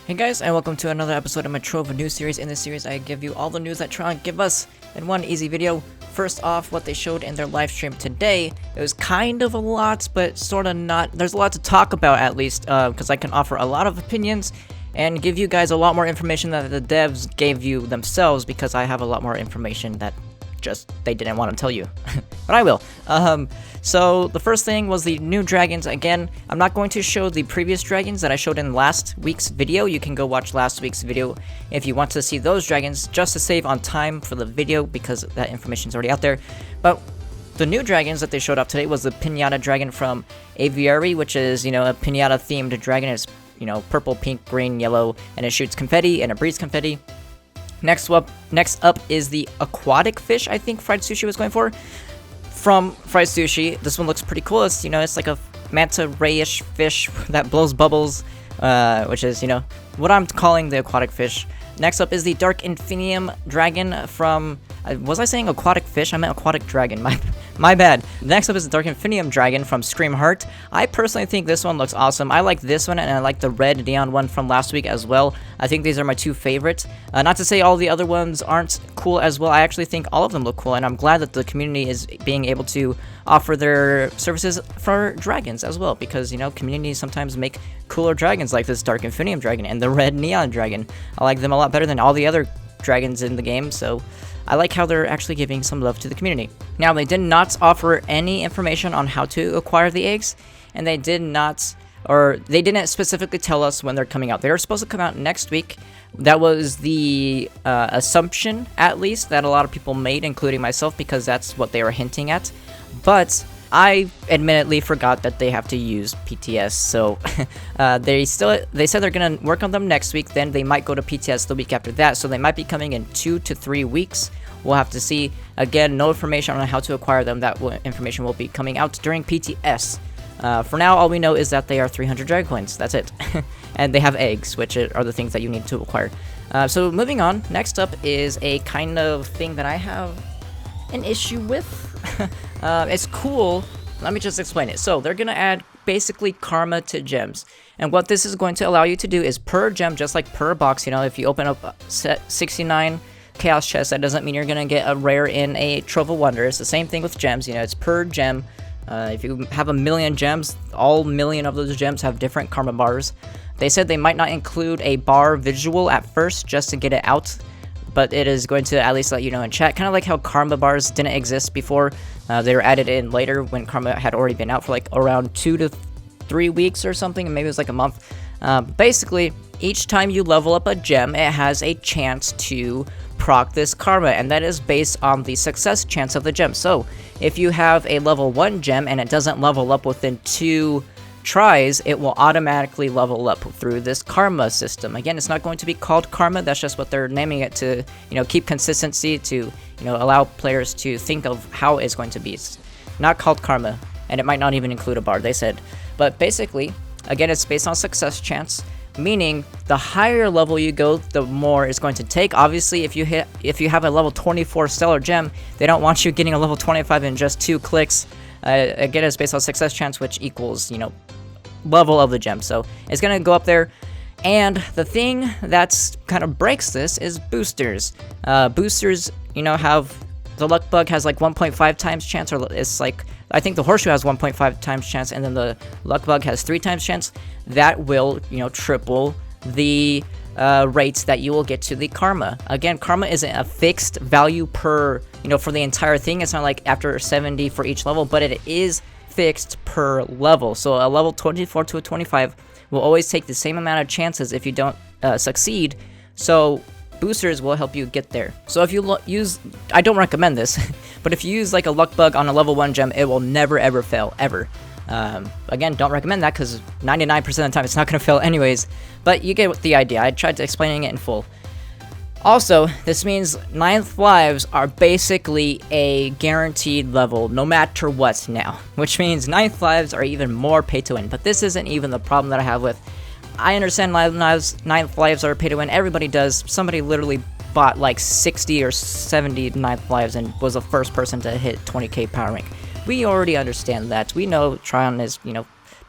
Hey guys, and welcome to another episode of my Trove news series. In this series, I give you all the news that Trion give us in one easy video. First off, what they showed in their live stream today. It was kind of a lot, but sort of not. There's a lot to talk about, at least, because I can offer a lot of opinions and give you guys a lot more information that the devs gave you themselves, because I have a lot more information that just they didn't want to tell you. But I will. So the first thing was the new dragons. Again, I'm not going to show the previous dragons that I showed in last week's video. You can go watch last week's video if you want to see those dragons, just to save on time for the video, because that information is already out there. But the new dragons that they showed up today was the Pinata dragon from Aviary, which is, a Pinata themed dragon. It's, purple, pink, green, yellow, and it shoots confetti and it breathes confetti. Next up is the aquatic fish, I think Fried Sushi was going for. From Fried Sushi, this one looks pretty cool. It's, it's like a manta ray-ish fish that blows bubbles, which is, what I'm calling the aquatic fish. Next up is the Dark Infinium dragon from... was I saying aquatic fish? I meant aquatic dragon. My bad. Next up is the Dark Infinium dragon from Scream Heart. I personally think this one looks awesome. I like this one, and I like the red neon one from last week as well. I think these are my two favorites. Not to say all the other ones aren't cool as well. I actually think all of them look cool, and I'm glad that the community is being able to offer their services for dragons as well, because, communities sometimes make cooler dragons like this Dark Infinium dragon and the red neon dragon. I like them a lot better than all the other dragons in the game, so I like how they're actually giving some love to the community. Now, they did not offer any information on how to acquire the eggs, and they didn't specifically tell us when they're coming out. They were supposed to come out next week. That was the assumption, at least, that a lot of people made, including myself, because that's what they were hinting at. But I admittedly forgot that they have to use PTS, so they said they're gonna work on them next week. Then they might go to PTS the week after that, so they might be coming in 2 to 3 weeks. We'll have to see. Again, no information on how to acquire them. That information will be coming out during PTS. For now, all we know is that they are 300 drag coins. That's it. And they have eggs, which are the things that you need to acquire. So moving on, next up is a kind of thing that I have an issue with. It's cool. Let me just explain it. So they're gonna add basically karma to gems, and what this is going to allow you to do is per gem, just like per box. If you open up 69 chaos chests, that doesn't mean you're gonna get a rare in a Trove of Wonder. It's the same thing with gems. It's per gem. If you have 1,000,000 gems, all 1,000,000 of those gems have different karma bars. They said they might not include a bar visual at first just to get it out, but it is going to at least let you know in chat. Kind of like how karma bars didn't exist before. They were added in later when karma had already been out for like around 2 to 3 weeks or something, and maybe it was like a month. Basically, each time you level up a gem, it has a chance to proc this karma, and that is based on the success chance of the gem. So if you have a level 1 gem and it doesn't level up within 2 tries, it will automatically level up through this karma system. Again, it's not going to be called karma. That's just what they're naming it to, keep consistency, to, allow players to think of how it's going to be. It's not called karma, and it might not even include a bar, they said. But basically, again, it's based on success chance, meaning the higher level you go, the more it's going to take. Obviously, if you have a level 24 stellar gem, they don't want you getting a level 25 in just 2 clicks. Again, it's based on success chance, which equals, level of the gem. So it's gonna go up there. And the thing that's kind of breaks this is boosters. Boosters, have the luck bug has like 1.5 times chance, or it's like, I think the horseshoe has 1.5 times chance, and then the luck bug has 3 times chance. That will, triple the rates that you will get to the karma. Again, karma isn't a fixed value per, for the entire thing. It's not like after 70 for each level, but it is fixed per level. So a level 24 to a 25 will always take the same amount of chances if you don't succeed. So boosters will help you get there. So if you use, I don't recommend this, but if you use like a luck bug on a level 1 gem, it will never ever fail, ever. Again, don't recommend that, because 99% of the time it's not going to fail anyways, but you get the idea. I tried explaining it in full. Also, this means 9th lives are basically a guaranteed level no matter what now, which means 9th lives are even more pay to win. But this isn't even the problem that I have with, I understand 9th lives are pay to win, everybody does. Somebody literally bought like 60 or 70 9th lives and was the first person to hit 20k power rank. We already understand that. We know Trion is,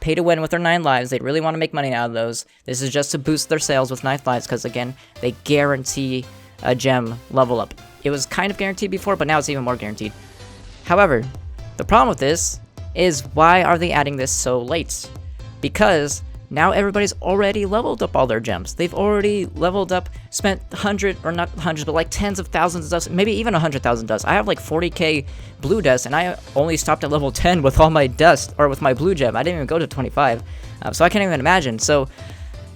pay to win with their 9 lives. They really want to make money out of those. This is just to boost their sales with 9 lives because, again, they guarantee a gem level up. It was kind of guaranteed before, but now it's even more guaranteed. However, the problem with this is why are they adding this so late? Because now everybody's already leveled up all their gems. They've already leveled up, spent or not hundreds, but like tens of thousands of dust, maybe even 100,000 dust. I have like 40k blue dust, and I only stopped at level 10 with all my dust, or with my blue gem. I didn't even go to 25, so I can't even imagine. So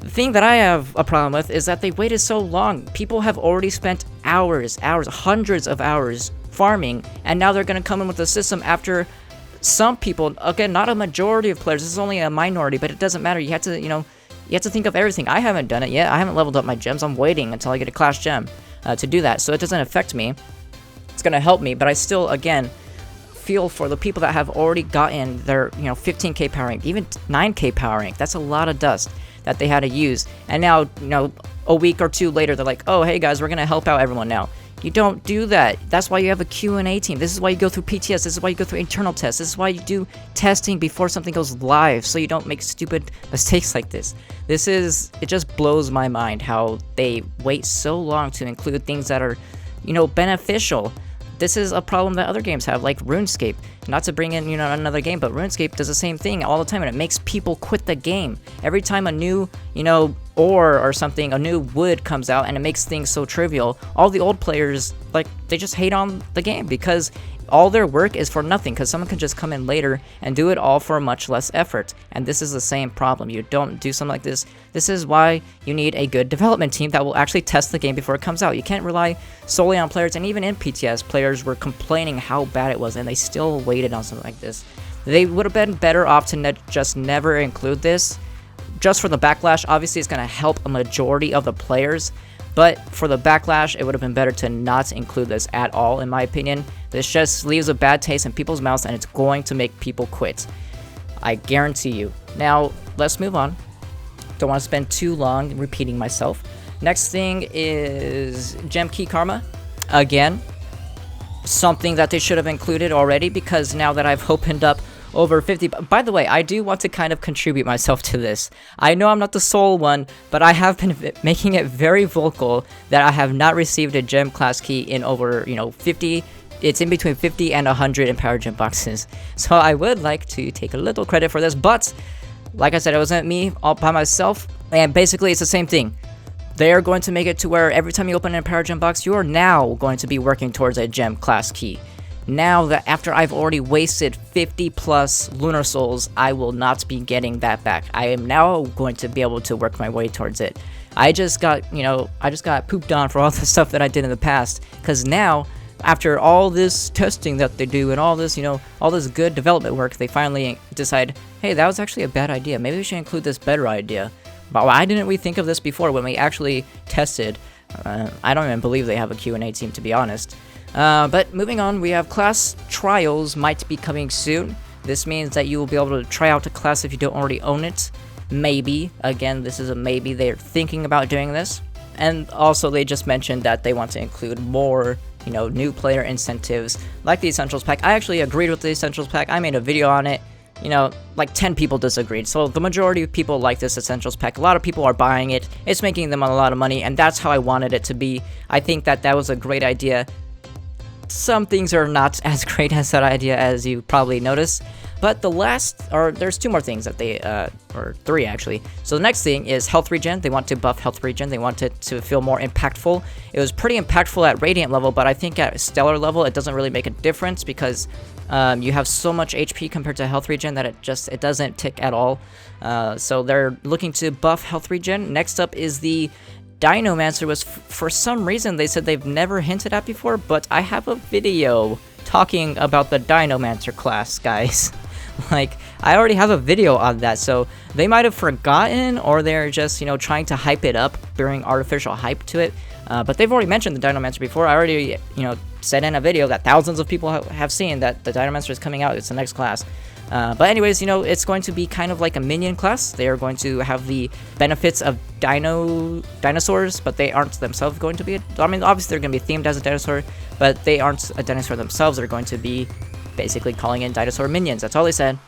the thing that I have a problem with is that they waited so long. People have already spent hours, hundreds of hours farming, and now they're going to come in with a system after some people, again, not a majority of players, this is only a minority, but it doesn't matter. You have to, you have to think of everything. I haven't done it yet. I haven't leveled up my gems. I'm waiting until I get a class gem to do that, so it doesn't affect me. It's going to help me, but I still, again, feel for the people that have already gotten their, 15k power rank, even 9k power rank. That's a lot of dust that they had to use, and now, a week or two later, they're like, oh, hey guys, we're going to help out everyone now. You don't do that. That's why you have a Q&A team. This is why you go through PTS. This is why you go through internal tests. This is why you do testing before something goes live, so you don't make stupid mistakes like this. It just blows my mind how they wait so long to include things that are, beneficial. This is a problem that other games have, like RuneScape. Not to bring in, another game, but RuneScape does the same thing all the time, and it makes people quit the game. Every time a new, ore or something, a new wood comes out, and it makes things so trivial, all the old players, they just hate on the game because all their work is for nothing, because someone can just come in later and do it all for much less effort. And this is the same problem. You don't do something like this. This is why you need a good development team that will actually test the game before it comes out. You can't rely solely on players, and even in PTS, players were complaining how bad it was, and they still waited on something like this. They would have been better off to just never include this. Just for the backlash, obviously it's going to help a majority of the players, but for the backlash, it would have been better to not include this at all, in my opinion. This just leaves a bad taste in people's mouths, and it's going to make people quit. I guarantee you. Now, let's move on. Don't want to spend too long repeating myself. Next thing is Gem Key Karma. Again, something that they should have included already, because now that I've opened up over 50. By the way, I do want to kind of contribute myself to this. I know I'm not the sole one, but I have been making it very vocal that I have not received a gem class key in over, 50. It's in between 50 and 100 in power gem boxes. So I would like to take a little credit for this, but like I said, it wasn't me all by myself, and basically it's the same thing. They are going to make it to where every time you open a power gem box, you are now going to be working towards a gem class key. Now that after I've already wasted 50 plus lunar souls, I will not be getting that back. I am now going to be able to work my way towards it. I just got pooped on for all the stuff that I did in the past, because now, after all this testing that they do and all this, all this good development work, they finally decide, hey, that was actually a bad idea. Maybe we should include this better idea. But why didn't we think of this before when we actually tested? I don't even believe they have a Q&A team, to be honest. But moving on, we have class trials might be coming soon. This means that you will be able to try out a class if you don't already own it. Maybe. Again, this is a maybe. They're thinking about doing this. And also, they just mentioned that they want to include more, new player incentives, like the Essentials Pack. I actually agreed with the Essentials Pack. I made a video on it. Like 10 people disagreed. So the majority of people like this Essentials Pack. A lot of people are buying it. It's making them a lot of money, and that's how I wanted it to be. I think that was a great idea. Some things are not as great as that idea, as you probably noticed. But there's 2 more things that they, or 3 actually. So the next thing is health regen. They want to buff health regen. They want it to feel more impactful. It was pretty impactful at Radiant level, but I think at Stellar level, it doesn't really make a difference because you have so much HP compared to health regen that it doesn't tick at all. So they're looking to buff health regen. Next up is the Dinomancer, was for some reason they said they've never hinted at before, but I have a video talking about the Dinomancer class, guys. Like, I already have a video on that, so they might have forgotten, or they're just, trying to hype it up, bring artificial hype to it. But they've already mentioned the Dinomancer before. I already, said in a video that thousands of people have seen that the Dinomancer is coming out. It's the next class. But anyways, it's going to be kind of like a minion class. They are going to have the benefits of dinosaurs, but they aren't themselves going to be obviously they're going to be themed as a dinosaur, but they aren't a dinosaur themselves. They're going to be basically calling in dinosaur minions. That's all they said.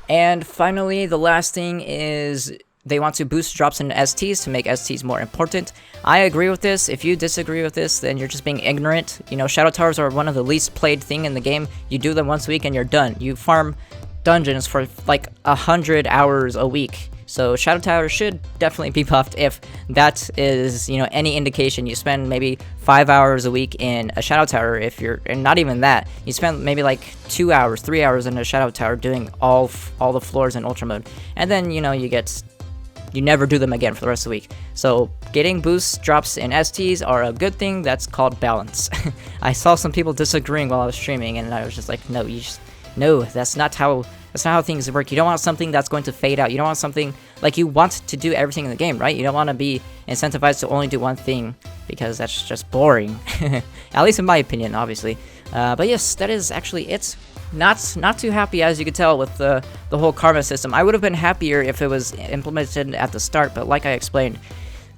And finally, the last thing is they want to boost drops in STs to make STs more important. I agree with this. If you disagree with this, then you're just being ignorant. You know, Shadow Towers are one of the least played thing in the game. You do them once a week and you're done. You farm dungeons for like 100 hours a week. So Shadow Tower should definitely be buffed if that is, you know, any indication. You spend maybe 5 hours a week in a Shadow Tower, if you're, and not even that. You spend maybe like 2 hours, 3 hours in a Shadow Tower doing all the floors in Ultra Mode. And then, you know, you never do them again for the rest of the week. So getting boost drops in STs are a good thing. That's called balance. I saw some people disagreeing while I was streaming, and I was just like, no, no, that's not how things work. You don't want something that's going to fade out. You don't want something, like, you want to do everything in the game, right? You don't want to be incentivized to only do one thing, because that's just boring. At least in my opinion, obviously. But yes, that is actually it. Not too happy, as you could tell, with the whole karma system. I would have been happier if it was implemented at the start, but like I explained,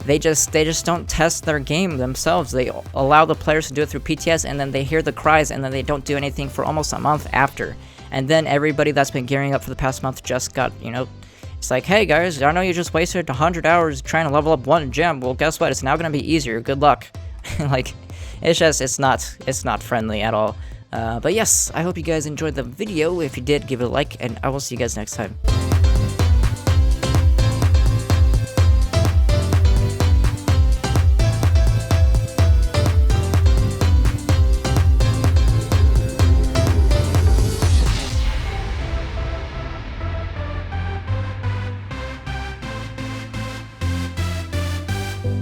they just don't test their game themselves. They allow the players to do it through PTS, and then they hear the cries, and then they don't do anything for almost a month after. And then everybody that's been gearing up for the past month just got, you know, it's like, hey guys, I know you just wasted 100 hours trying to level up one gem. Well, guess what? It's now gonna be easier. Good luck. Like, it's not friendly at all. But yes, I hope you guys enjoyed the video. If you did, give it a like, and I will see you guys next time.